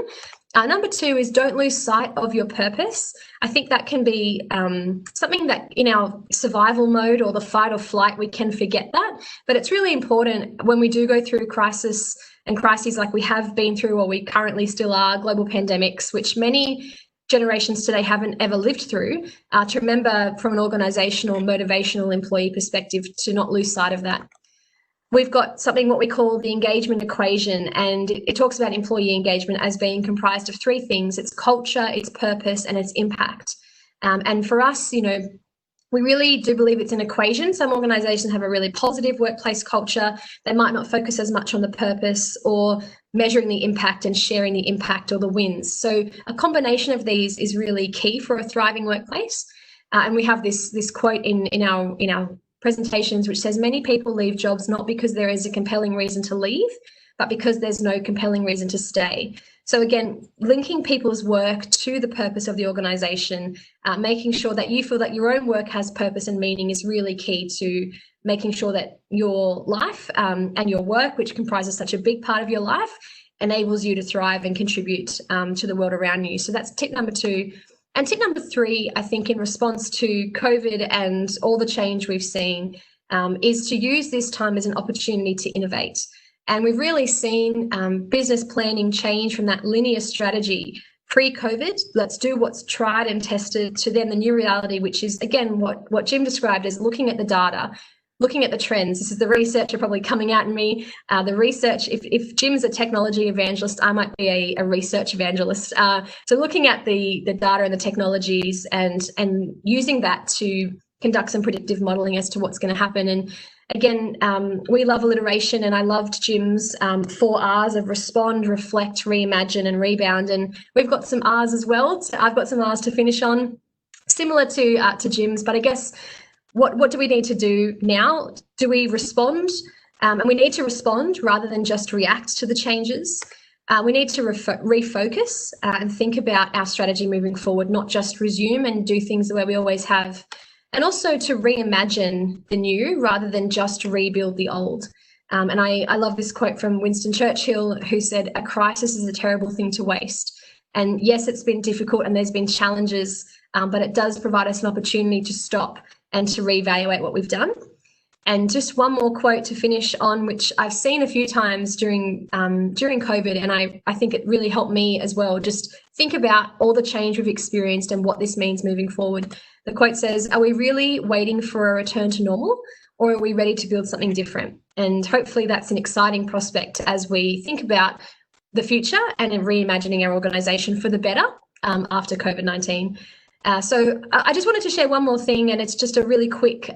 Number 2 is don't lose sight of your purpose. I think that can be something that in our survival mode or the fight or flight, we can forget that. But it's really important when we do go through crisis and crises like we have been through, or we currently still are, global pandemics, which many generations today haven't ever lived through, to remember from an organizational, motivational employee perspective to not lose sight of that. We've got something what we call the engagement equation, and it talks about employee engagement as being comprised of 3 things. It's culture, it's purpose, and it's impact. And for us, we really do believe it's an equation. Some organizations have a really positive workplace culture. They might not focus as much on the purpose or measuring the impact and sharing the impact or the wins. So a combination of these is really key for a thriving workplace. And we have this quote in our presentations, which says, many people leave jobs not because there is a compelling reason to leave, but because there's no compelling reason to stay. So again, linking people's work to the purpose of the organization, making sure that you feel that your own work has purpose and meaning is really key to making sure that your life and your work, which comprises such a big part of your life, enables you to thrive and contribute to the world around you. So that's tip number 2. And tip number 3, I think in response to COVID and all the change we've seen, is to use this time as an opportunity to innovate. And we've really seen business planning change from that linear strategy pre-COVID, let's do what's tried and tested, to then the new reality, which is, again, what Jim described as looking at the data, looking at the trends. This is the researcher probably coming out in me. The research, if Jim's a technology evangelist, I might be a research evangelist. So looking at the data and the technologies and using that to conduct some predictive modeling as to what's going to happen. And again, we love alliteration, and I loved Jim's 4 R's of respond, reflect, reimagine, and rebound. And we've got some R's as well. So I've got some R's to finish on, similar to Jim's, but I guess what do we need to do now? Do we respond? And we need to respond rather than just react to the changes. We need to refocus and think about our strategy moving forward, not just resume and do things the way we always have. And also to reimagine the new rather than just rebuild the old. And I love this quote from Winston Churchill, who said, "A crisis is a terrible thing to waste." And yes, it's been difficult and there's been challenges, but it does provide us an opportunity to stop and to reevaluate what we've done. And just one more quote to finish on, which I've seen a few times during COVID, and I think it really helped me as well. Just think about all the change we've experienced and what this means moving forward. The quote says, "Are we really waiting for a return to normal, or are we ready to build something different?" And hopefully that's an exciting prospect as we think about the future and in reimagining our organisation for the better after COVID-19. So I just wanted to share one more thing, and it's just a really quick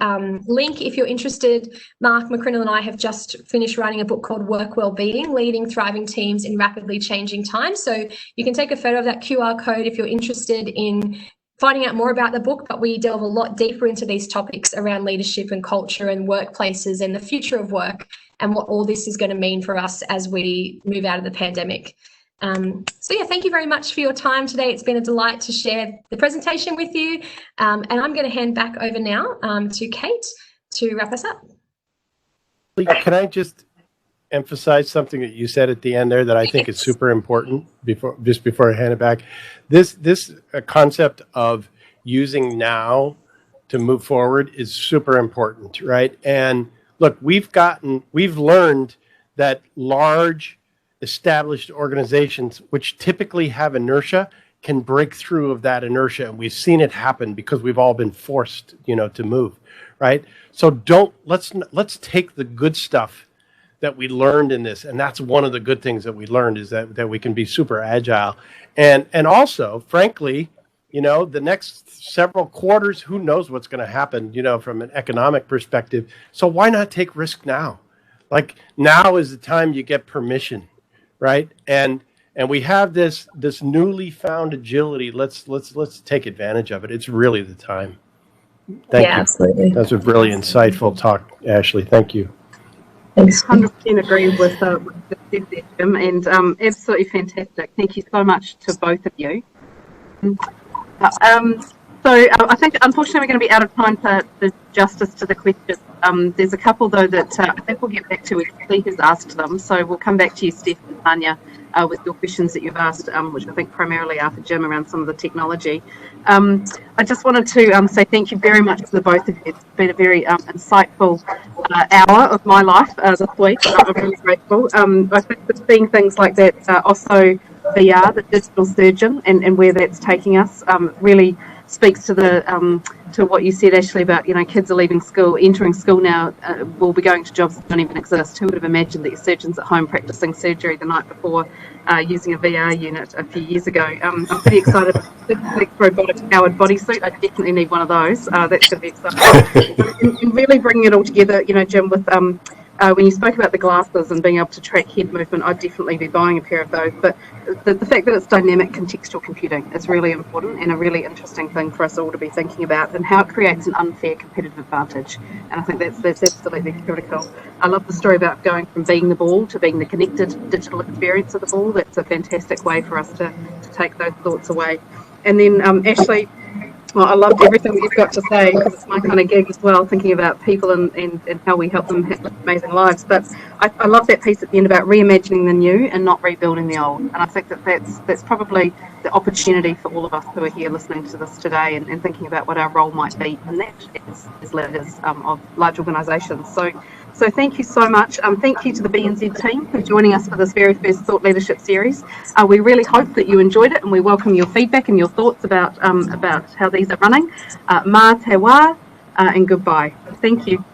link. If you're interested, Mark Mccrindle and I have just finished writing a book called Work Wellbeing, Leading Thriving Teams in Rapidly Changing Times. So you can take a photo of that QR code if you're interested in finding out more about the book, but we delve a lot deeper into these topics around leadership and culture and workplaces and the future of work and what all this is going to mean for us as we move out of the pandemic. So yeah, thank you very much for your time today. It's been a delight to share the presentation with you. And I'm going to hand back over now to Kate to wrap us up. Can I just emphasize something that you said at the end there that I think is super important before I hand it back? This concept of using now to move forward is super important, right? And look, we've learned that large established organizations, which typically have inertia, can break through of that inertia. And we've seen it happen because we've all been forced, to move, right? So let's take the good stuff that we learned in this. And that's one of the good things that we learned, is that we can be super agile. And also, frankly, the next several quarters, who knows what's going to happen, from an economic perspective. So why not take risk now? Like, now is the time you get permission, right? And we have this newly found agility. Let's take advantage of it. It's really the time. Thank you. Absolutely. That's a really insightful talk, Ashley. Thank you. Thanks. 100% agree with the Jim, and absolutely fantastic. Thank you so much to both of you. So I think, unfortunately, we're going to be out of time to do justice to the questions. There's a couple, though, that I think we'll get back to. Steve has asked them, so we'll come back to you, Steph and Tanya, with your questions that you've asked, which I think primarily are for Jim around some of the technology. I just wanted to say thank you very much to the both of you. It's been a very insightful hour of my life this week. I'm really grateful. I think that seeing things like that, also VR, the digital surgeon, and where that's taking us, really speaks to the to what you said, Ashley, about kids are leaving school, entering school now, will be going to jobs that don't even exist. Who would have imagined that your surgeon's at home practicing surgery the night before using a VR unit a few years ago? I'm pretty excited about the robotic powered bodysuit. I definitely need one of those. That's going to be exciting. and really bringing it all together, Jim, with when you spoke about the glasses and being able to track head movement, I'd definitely be buying a pair of those. But the fact that it's dynamic contextual computing is really important and a really interesting thing for us all to be thinking about, and how it creates an unfair competitive advantage. And I think that's absolutely critical. I love the story about going from being the ball to being the connected digital experience of the ball. That's a fantastic way for us to take those thoughts away. And then Ashley, well, I loved everything that you've got to say, because it's my kind of gig as well, thinking about people and how we help them have amazing lives. But I love that piece at the end about reimagining the new and not rebuilding the old. And I think that's probably the opportunity for all of us who are here listening to this today and thinking about what our role might be in that as leaders of large organisations. So thank you so much. Thank you to the BNZ team for joining us for this very first Thought Leadership series. We really hope that you enjoyed it, and we welcome your feedback and your thoughts about how these are running. Ma te wā, and goodbye. Thank you.